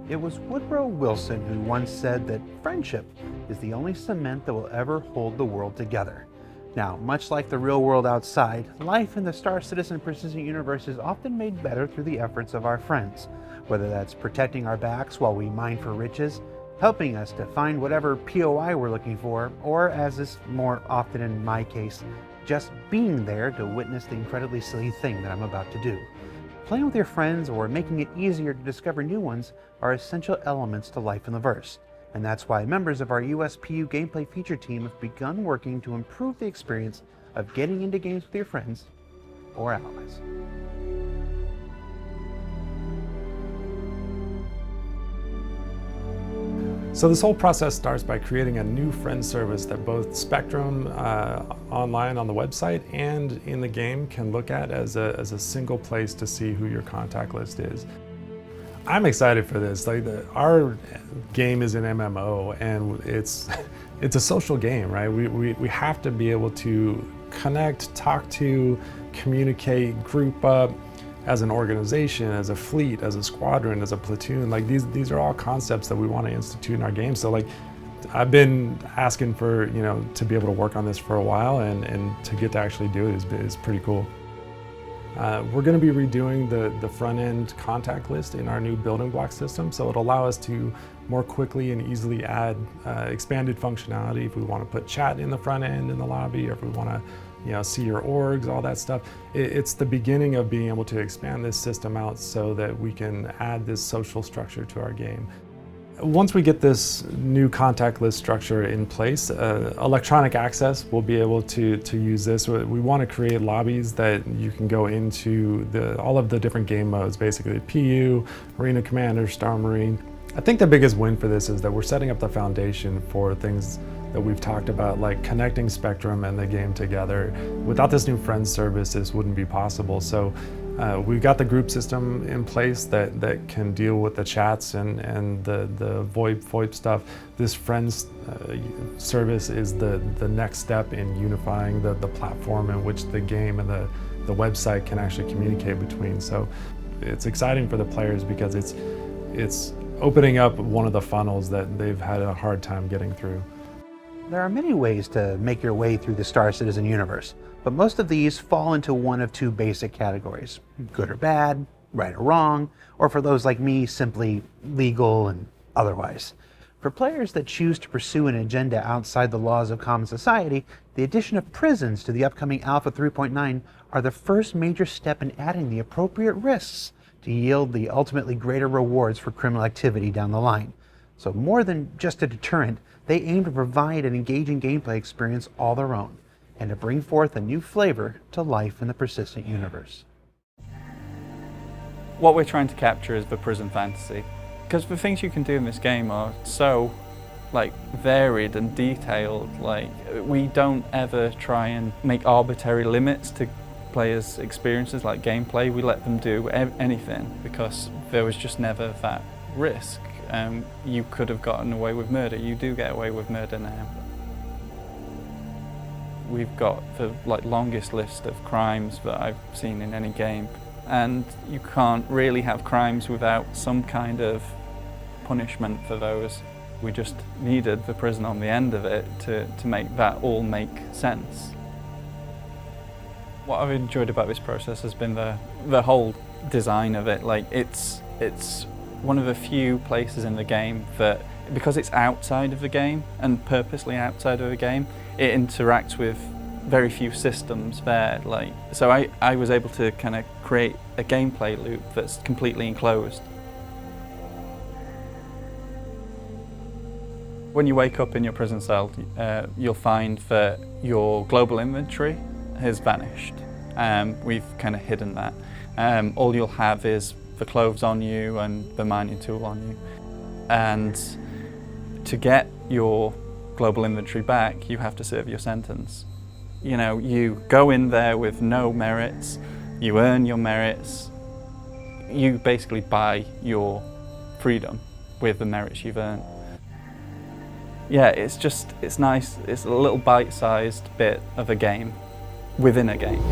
It was Woodrow Wilson who once said that friendship is the only cement that will ever hold the world together. Now, much like the real world outside, life in the Star Citizen persistent universe is often made better through the efforts of our friends, whether that's protecting our backs while we mine for riches, helping us to find whatever POI we're looking for, or, as is more often in my case, just being there to witness the incredibly silly thing that I'm about to do. Playing with your friends or making it easier to discover new ones are essential elements to life in the verse. And that's why members of our USPU gameplay feature team have begun working to improve the experience of getting into games with your friends or allies. So this whole process starts by creating a new friend service that both Spectrum online on the website and in the game can look at as a single place to see who your contact list is. I'm excited for this. Our game is an MMO, and it's a social game, right? We have to be able to connect, talk to, communicate, group up as an organization, as a fleet, as a squadron, as a platoon. Like these are all concepts that we want to institute in our game. So I've been asking for to be able to work on this for a while, and to get to actually do it is pretty cool. We're going to be redoing the front-end contact list in our new building block system, so it'll allow us to more quickly and easily add expanded functionality if we want to put chat in the front end in the lobby, or if we want to see your orgs, all that stuff. It's the beginning of being able to expand this system out so that we can add this social structure to our game. Once we get this new contact list structure in place, electronic access will be able to use this. We want to create lobbies that you can go into all of the different game modes, basically PU, Arena Commander, Star Marine. I think the biggest win for this is that we're setting up the foundation for things that we've talked about, like connecting Spectrum and the game together. Without this new friends service, this wouldn't be possible. So we've got the group system in place that can deal with the chats and the VoIP stuff. This friends service is the next step in unifying the platform in which the game and the website can actually communicate between. So it's exciting for the players because it's opening up one of the funnels that they've had a hard time getting through. There are many ways to make your way through the Star Citizen universe, but most of these fall into one of two basic categories: good or bad, right or wrong, or for those like me, simply legal and otherwise. For players that choose to pursue an agenda outside the laws of common society, the addition of prisons to the upcoming Alpha 3.9 are the first major step in adding the appropriate risks to yield the ultimately greater rewards for criminal activity down the line. So more than just a deterrent, they aim to provide an engaging gameplay experience all their own, and to bring forth a new flavor to life in the persistent universe. What we're trying to capture is the prison fantasy, because the things you can do in this game are so varied and detailed. We don't ever try and make arbitrary limits to players' experiences like gameplay. We let them do anything because there was just never that risk. You could have gotten away with murder. You do get away with murder now. We've got the longest list of crimes that I've seen in any game, and you can't really have crimes without some kind of punishment for those. We just needed the prison on the end of it to make that all make sense. What I've enjoyed about this process has been the whole design of it. It's one of the few places in the game that, because it's outside of the game and purposely outside of the game, it interacts with very few systems there. So I was able to kind of create a gameplay loop that's completely enclosed. When you wake up in your prison cell, you'll find that your global inventory has vanished. We've kind of hidden that. All you'll have is the clothes on you and the mining tool on you. And to get your global inventory back, you have to serve your sentence. You go in there with no merits, you earn your merits, you basically buy your freedom with the merits you've earned. Yeah, it's nice. It's a little bite-sized bit of a game within a game.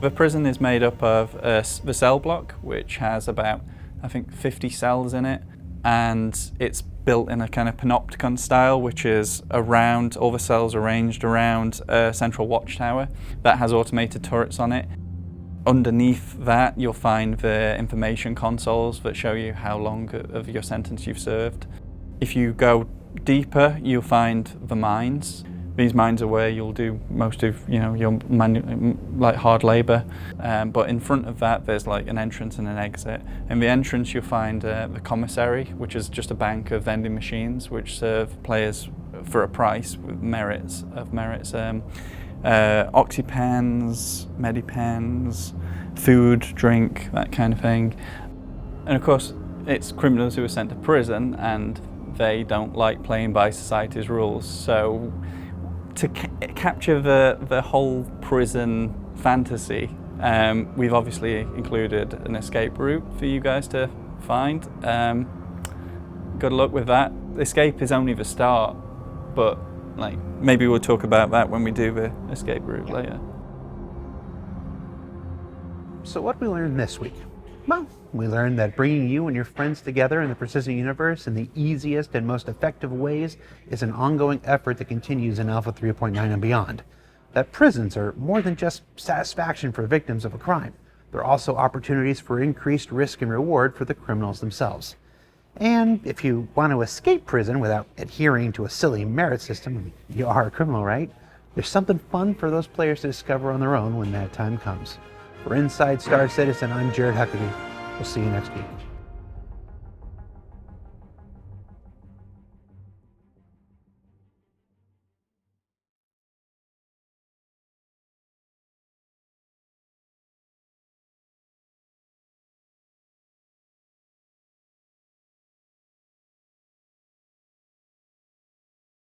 The prison is made up of the cell block, which has about, I think, 50 cells in it, and it's built in a kind of panopticon style, which is around, all the cells arranged around a central watchtower that has automated turrets on it. Underneath that, you'll find the information consoles that show you how long of your sentence you've served. If you go deeper, you'll find the mines. These mines are where you'll do most of your like hard labour, but in front of that there's like an entrance and an exit. In the entrance you'll find the commissary, which is just a bank of vending machines which serve players for a price with merits. Oxypens, Medipens, food, drink, that kind of thing. And of course it's criminals who are sent to prison and they don't like playing by society's rules, so to capture the whole prison fantasy, we've obviously included an escape route for you guys to find. Good luck with that. Escape is only the start, but like maybe we'll talk about that when we do the escape route later. So what did we learn this week? Well, we learned that bringing you and your friends together in the persistent universe in the easiest and most effective ways is an ongoing effort that continues in Alpha 3.9 and beyond. That prisons are more than just satisfaction for victims of a crime. They're also opportunities for increased risk and reward for the criminals themselves. And if you want to escape prison without adhering to a silly merit system, you are a criminal, right? There's something fun for those players to discover on their own when that time comes. For Inside Star Citizen, I'm Jared Huckabee. We'll see you next week.